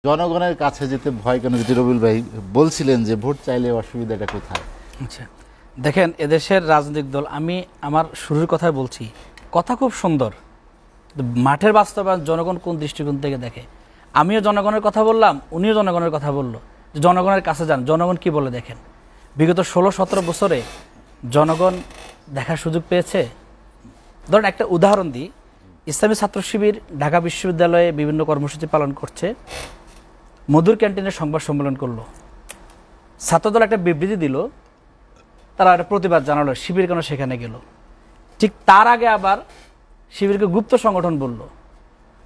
জনগণের কাছে যেতে ভয় কেন? যদি রবিউল ভাই বলছিলেন যে ভোট চাইলে অসুবিধাটা কোথায়? আচ্ছা দেখেন, এদেশের রাজনৈতিক দল, আমি আমার শুরুর কথায় বলছি, কথা খুব সুন্দর, মাঠের বাস্তবায়ন জনগণ কোন দৃষ্টিকোণ থেকে দেখে। আমিও জনগণের কথা বললাম, উনিও জনগণের কথা বলল, যে জনগণের কাছে যান, জনগণ কি বলে দেখেন। বিগত 16-17 বছরে জনগণ দেখার সুযোগ পেয়েছে। ধরেন একটা উদাহরণ দিই, ইসলামী ছাত্র শিবির ঢাকা বিশ্ববিদ্যালয়ে বিভিন্ন কর্মসূচি পালন করছে, মধুর ক্যান্টিনের সংবাদ সম্মেলন করলো, ছাত্রদল একটা বিবৃতি দিল, তারা একটা প্রতিবাদ জানালো, শিবির কেন সেখানে গেল। ঠিক তার আগে আবার শিবিরকে গুপ্ত সংগঠন বলল।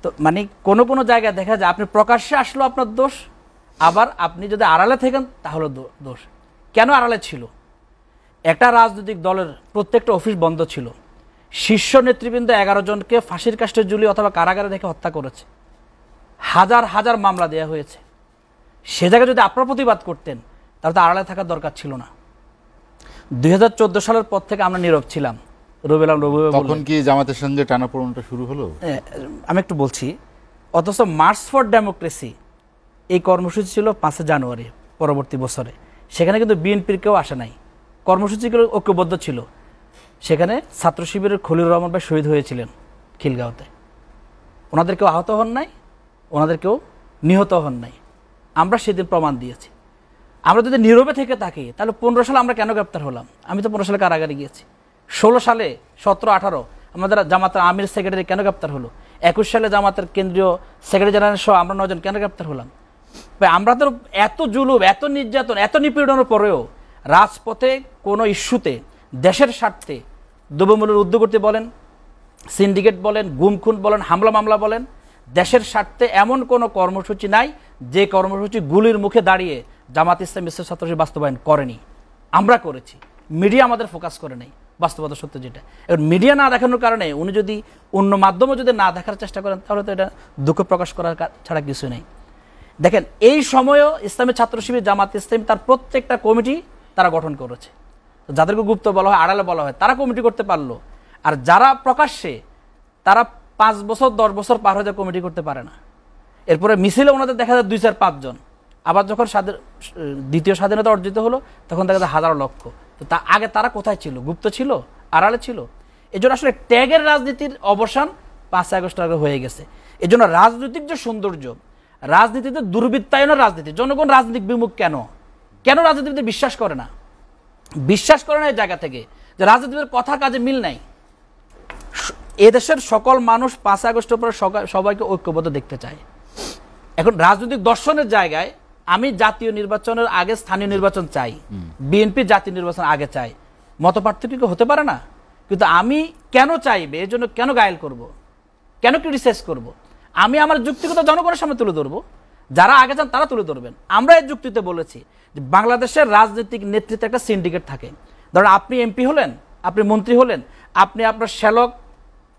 তো মানে কোনো কোনো জায়গায় দেখা যায় আপনি প্রকাশ্যে আসলো আপনার দোষ, আবার আপনি যদি আড়ালে থাকেন তাহলে দোষ। কেন আড়ালে ছিল? একটা রাজনৈতিক দলের প্রত্যেকটা অফিস বন্ধ ছিল, শীর্ষ নেতৃবৃন্দ 11 জনকে ফাঁসির কাস্টে ঝুলিয়ে অথবা কারাগারে রেখে হত্যা করেছে, হাজার হাজার মামলা দেওয়া হয়েছে। সে জায়গায় যদি আপনারা প্রতিবাদ করতেন তাহলে তো আড়ালে থাকার দরকার ছিল না। 2014 সালের পর থেকে আমরা নীরব ছিলাম। তখন কি জামাতের সঙ্গে টানাপোড়েনটা শুরু হলো? আমি একটু বলছি। অথচ মার্চ ফর ডেমোক্রেসি এই কর্মসূচি ছিল 5 জানুয়ারি পরবর্তী বছরে, সেখানে কিন্তু বিএনপির কেউ আসে নাই, কর্মসূচিগুলো ঐক্যবদ্ধ ছিল। সেখানে ছাত্র শিবিরের খলিলুর রহমান ভাই শহীদ হয়েছিলেন খিলগাঁওতে, ওনাদের কেউ আহত হন নাই, ওনাদের কেউ নিহত হন নাই। আমরা সেদিন প্রমাণ দিয়েছি। আমরা যদি নীরবে থেকে থাকি তাহলে 15 সালে আমরা কেন গ্রেপ্তার হলাম? আমি তো 15 সালে কারাগারে গিয়েছি। 16 সালে 17-18 আমাদের জামাতের আমির সেক্রেটারি কেন গ্রেপ্তার হলো? 21 সালে জামাতের কেন্দ্রীয় সেক্রেটারি জেনারেল সহ আমরা 9 জন কেন গ্রেপ্তার হলাম? আমরা তো এত জুলুম, এত নির্যাতন, এত নিপীড়নের পরেও রাজপথে কোনো ইস্যুতে দেশের স্বার্থে দ্রব্যমূল্যের ঊর্ধ্বগতি বলেন, সিন্ডিকেট বলেন, গুম খুন বলেন, হামলা মামলা বলেন, দেশের স্বার্থে এমন কোনো কর্মসূচি নাই যে কর্মসূচি গুলির মুখে দাঁড়িয়ে জামাত ইসলামী ছাত্রশিবির বাস্তবায়ন করেনি। আমরা করেছি। মিডিয়া আমাদের ফোকাস করে নেই, বাস্তবতা সত্য যেটা। এবার মিডিয়া না দেখানোর কারণে উনি যদি অন্য মাধ্যমে যদি না দেখার চেষ্টা করেন তাহলে তো এটা দুঃখ প্রকাশ করার ছাড়া কিছু নেই। দেখেন, এই সময়েও ইসলামী ছাত্র শিবির, জামাত ইসলামী তার প্রত্যেকটা কমিটি তারা গঠন করেছে। যাদেরকে গুপ্ত বলা হয়, আড়ালে বলা হয়, তারা কমিটি করতে পারলো। আর যারা প্রকাশ্যে, তারা 5 বছর 10 বছর পার হয়ে কমিটি করতে পারে না। এরপরে মিছিলে ওনাদের দেখা যায় 2-4-5 জন। আবার যখন দ্বিতীয় স্বাধীনতা অর্জিত হলো তখন দেখা যায় হাজার লক্ষ। তো তা আগে তারা কোথায় ছিল? গুপ্ত ছিল, আড়ালে ছিল। এই জন্য আসলে ট্যাগের রাজনীতির অবসান 5 আগস্ট আগে হয়ে গেছে। এই জন্য রাজনৈতিক যে সৌন্দর্য, রাজনীতিতে দুর্বৃত্তায়নের রাজনীতি, জনগণ রাজনৈতিক বিমুখ কেন? কেন রাজনীতিতে বিশ্বাস করে না? বিশ্বাস করে না এই জায়গা থেকে যে রাজনীতির কথা কাজে মিল নাই। এদেশের সকল মানুষ 5 আগস্টের পরে সবাইকে ঐক্যবদ্ধ দেখতে চায়। এখন রাজনৈতিক দর্শনের জায়গায় আমি জাতীয় নির্বাচনের আগে স্থানীয় নির্বাচন চাই, বিএনপি জাতীয় নির্বাচন আগে চাই। মত পার্থক্য হতে পারে না, কিন্তু আমি কেন চাইবে, এর জন্য কেন গায়েল করব, কেন ক্রিটিসাইজ করব? আমি আমার যুক্তিগত জনগণের সামনে তুলে ধরবো, যারা আগে চান তারা তুলে ধরবেন। আমরা এই যুক্তিতে বলেছি যে বাংলাদেশের রাজনৈতিক নেতৃত্বে একটা সিন্ডিকেট থাকে। ধরেন আপনি এমপি হলেন, আপনি মন্ত্রী হলেন, আপনি আপনার শ্যালক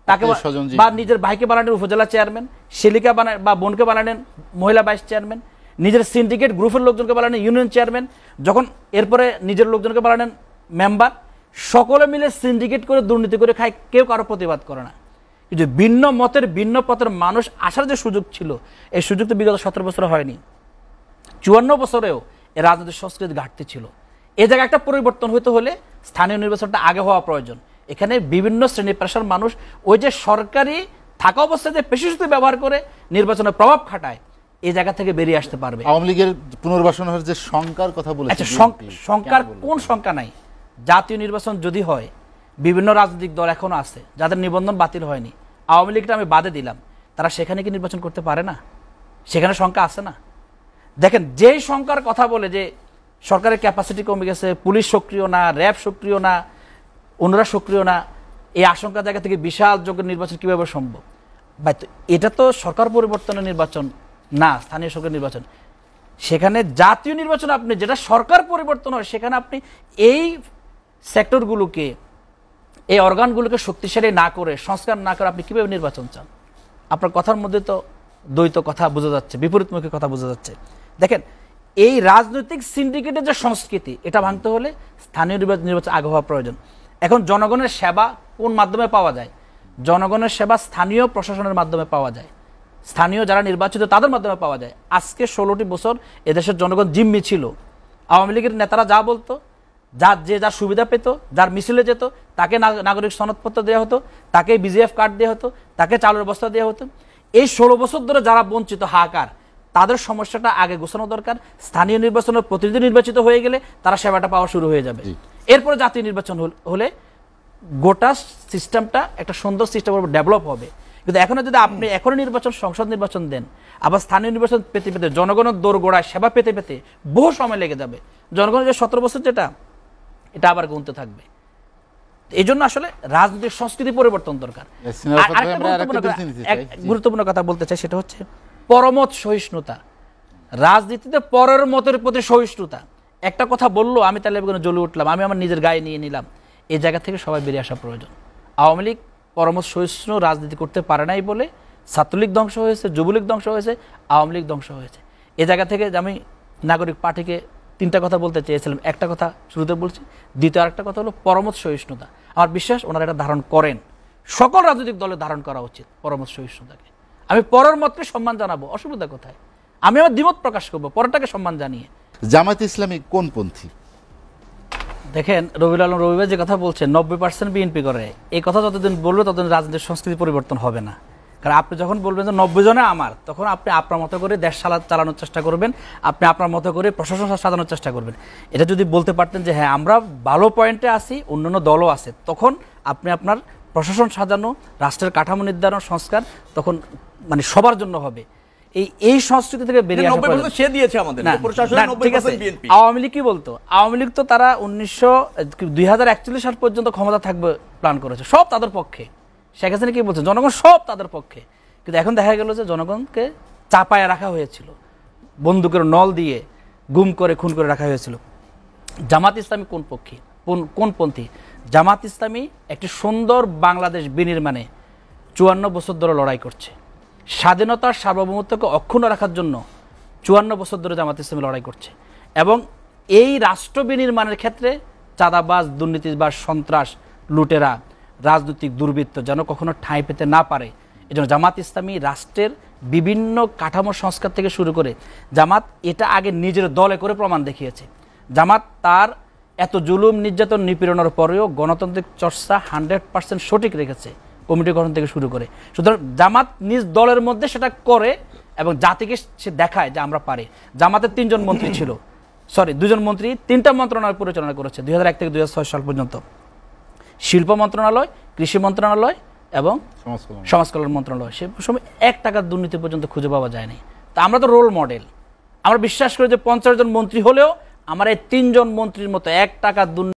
তাকে বা নিজের ভাইকে বানালেন উপজেলা চেয়ারম্যান, শিলিকা বানান বা বোনকে বানালেন মহিলা ভাইস চেয়ারম্যান, নিজের সিন্ডিকেট গ্রুপের লোকজনকে বানালেন ইউনিয়ন চেয়ারম্যান, যখন এরপরে নিজের লোকজনকে বানালেন মেম্বার। সকলে মিলে সিন্ডিকেট করে দুর্নীতি করে খায়, কেউ কারো প্রতিবাদ করে না। কিন্তু ভিন্ন মতের, ভিন্ন পথের মানুষ আসার যে সুযোগ ছিল, এই সুযোগ তো বিগত 17 বছরে হয়নি। 54 বছরেও এই রাজনৈতিক সংস্কৃতি ঘাটতি ছিল। এ জায়গায় একটা পরিবর্তন হতে হলে স্থানীয় নির্বাচনটা আগে হওয়া প্রয়োজন। এখানে বিভিন্ন শ্রেণী পেশার মানুষ ওই যে সরকারি থাকা অবস্থায় যে পেশি শক্তি ব্যবহার করে নির্বাচনে প্রভাব খাটায়, এই জায়গা থেকে বেরিয়ে আসতে পারবে। আওয়ামী লীগের পুনর্বাসন হওয়ার যে শঙ্কার কথা বলেছে, আচ্ছা শঙ্কার কোন শঙ্কা নাই? জাতীয় নির্বাচন যদি হয়, বিভিন্ন রাজনৈতিক দল এখনো আছে যাদের নিবন্ধন বাতিল হয়নি, আওয়ামী লীগটা আমি বাদে দিলাম, তারা সেখানে কি নির্বাচন করতে পারে না? সেখানে শঙ্কা আছে না? দেখেন, যেই শঙ্কার কথা বলে যে সরকারের ক্যাপাসিটি কমে গেছে, পুলিশ সক্রিয় না, র্যাব সক্রিয় না, অন্যরা সক্রিয় না, এই আশঙ্কা জায়গা থেকে বিশাল যোগ্য নির্বাচন কিভাবে সম্ভব? ভাই, তো এটা তো সরকার পরিবর্তনের নির্বাচন না, স্থানীয় সরকার নির্বাচন। সেখানে জাতীয় নির্বাচন আপনি যেটা সরকার পরিবর্তন হয়, সেখানে আপনি এই সেক্টরগুলোকে, এই অর্গানগুলোকে শক্তিশালী না করে, সংস্কার না করে আপনি কিভাবে নির্বাচন চান? আপনার কথার মধ্যে তো দ্বৈত কথা বোঝা যাচ্ছে, বিপরীতমুখী কথা বোঝা যাচ্ছে। দেখেন, এই রাজনৈতিক সিন্ডিকেটের যে সংস্কৃতি, এটা ভাঙতে হলে স্থানীয় নির্বাচন আগে হওয়া প্রয়োজন। এখন জনগণের সেবা কোন মাধ্যমে পাওয়া যায়? জনগণের সেবা স্থানীয় প্রশাসনের মাধ্যমে পাওয়া যায়। স্থানীয় যারা নির্বাচিত তাদের মাধ্যমে পাওয়া যায়। আজকে 16টি বছর এদেশের জনগণ জিম্মি ছিল। আওয়ামী লীগের নেতারা যা বলতো, যার সুবিধা পেত, যার মিছিলে যেত, তাকে নাগরিক সনদপত্র দেওয়া হতো, তাকে বিজিএফ কার্ড দেওয়া হতো, তাকে চালের বস্তা দেওয়া হতো। এই 16 বছর ধরে যারা বঞ্চিত হাহাকার, তাদের সমস্যাটা আগে গোছানো দরকার। স্থানীয় নির্বাচনের প্রতিনিধি নির্বাচিত হয়ে গেলে তারা সেবাটা পাওয়া শুরু হয়ে যাবে। এরপরে জাতীয় নির্বাচন হলে গোটা সিস্টেমটা একটা সুন্দর সিস্টেম ডেভেলপ হবে। কিন্তু এখনো যদি আপনি এখনই নির্বাচন, সংসদ নির্বাচন দেন, আবার স্থানীয় নির্বাচন পেতে পেতে জনগণের দোরগোড়ায় সেবা পেতে পেতে বহু সময় লেগে যাবে। জনগণের যে 17 বছর যেটা, এটা আবার গুনতে থাকবে। এই জন্য আসলে রাজনৈতিক সংস্কৃতি পরিবর্তন দরকার। গুরুত্বপূর্ণ কথা বলতে চাই, সেটা হচ্ছে পরমত সহিষ্ণুতা। রাজনীতিতে পরের মতের প্রতি সহিষ্ণুতা। একটা কথা বললো, আমি তাহলে জ্বলে উঠলাম, আমি আমার নিজের গায়ে নিয়ে নিলাম। এই জায়গা থেকে সবাই বেরিয়ে আসা প্রয়োজন। আওয়ামী লীগ পরমত সহিষ্ণু রাজনীতি করতে পারে নাই বলে ছাত্রলীগ ধ্বংস হয়েছে, যুবলীগ ধ্বংস হয়েছে, আওয়ামী লীগ ধ্বংস হয়েছে। এ জায়গা থেকে আমি নাগরিক পার্টিকে 3টা কথা বলতে চেয়েছিলাম। একটা কথা শুরুতে বলছি, দ্বিতীয় আরেকটা কথা হলো পরমত সহিষ্ণুতা। আমার বিশ্বাস ওনারা এটা ধারণ করেন, সকল রাজনৈতিক দলের ধারণ করা উচিত পরমত সহিষ্ণুতাকে। আমি পরের মতকে সম্মান জানাবো, অসুবিধা কোথায়? আমি আমার দ্বিমত প্রকাশ করবো পরেরটাকে সম্মান জানিয়ে। জামায়াত ইসলামী কোন পন্থী? দেখেন, রবিউল আলম রবি ভাই যে কথা বলছেন 90% বিএনপি করে, এই কথা যতদিন বলবে ততদিন রাজনৈতিক সংস্কৃতি পরিবর্তন হবে না। কারণ আপনি যখন বলবেন যে 90 জনে আমার, তখন আপনি আপনার মতো করে দেশ চালানোর চেষ্টা করবেন, আপনি আপনার মতো করে প্রশাসন সাজানোর চেষ্টা করবেন। এটা যদি বলতে পারতেন যে হ্যাঁ আমরা ভালো পয়েন্টে আছি, অন্যান্য দলও আছে, তখন আপনি আপনার প্রশাসন সাজানো, রাষ্ট্রের কাঠামো নির্ধারণ, সংস্কার তখন মানে সবার জন্য হবে। এই সংস্কৃতি থেকে বেরিয়ে আসা প্রয়োজন। সে দিয়েছে আমাদের প্রশাসন 90% বিএনপি। আওয়ামী লীগ কি বলতো? আওয়ামী লীগ তো তারা 2041 সাল পর্যন্ত ক্ষমতা থাকবে প্ল্যান করেছে, সব তাদের পক্ষে। শেখ হাসিনা কি বলছে? জনগণ সব তাদের পক্ষে। কিন্তু এখন দেখা গেল যে জনগণকে চাপায় রাখা হয়েছিল, বন্দুকের নল দিয়ে গুম করে খুন করে রাখা হয়েছিল। জামাত ইসলামী কোন পন্থী? জামাত ইসলামী একটি সুন্দর বাংলাদেশ বিনির্মাণে 54 বছর ধরে লড়াই করছে। স্বাধীনতার সার্বভৌমত্বকে অক্ষুণ্ণ রাখার জন্য 54 বছর ধরে জামাত ইসলামী লড়াই করছে। এবং এই রাষ্ট্র বিনির্মাণের ক্ষেত্রে চাঁদাবাজ, দুর্নীতিবাজ, সন্ত্রাস, লুটেরা, রাজনৈতিক দুর্বৃত্ত যেন কখনো ঠাঁই পেতে না পারে, এজন্য জামাত ইসলামী রাষ্ট্রের বিভিন্ন কাঠামো সংস্কার থেকে শুরু করে জামাত এটা আগে নিজের দলে করে প্রমাণ দেখিয়েছে। জামাত তার এত জুলুম, নির্যাতন, নিপীড়নের পরেও গণতান্ত্রিক চর্চা 100% সঠিক রেখেছে, কমিটি গঠন থেকে শুরু করে। সুতরাং জামাত নিজ দলের মধ্যে সেটা করে এবং জাতিকে সে দেখায় যে আমরা পারি। জামাতের 3 জন মন্ত্রী ছিল, 2 জন মন্ত্রী 3টা মন্ত্রণালয় পরিচালনা করেছে 2001 থেকে 2006 সাল পর্যন্ত। শিল্প মন্ত্রণালয়, কৃষি মন্ত্রণালয় এবং সমাজ কল্যাণ মন্ত্রণালয়। সে সময় 1 টাকার দুর্নীতি পর্যন্ত খুঁজে পাওয়া যায়নি। তা আমরা তো রোল মডেল। আমরা বিশ্বাস করি যে 50 জন মন্ত্রী হলেও আমার এই 3 জন মন্ত্রীর মতো 1 টাকার দুর্নীতি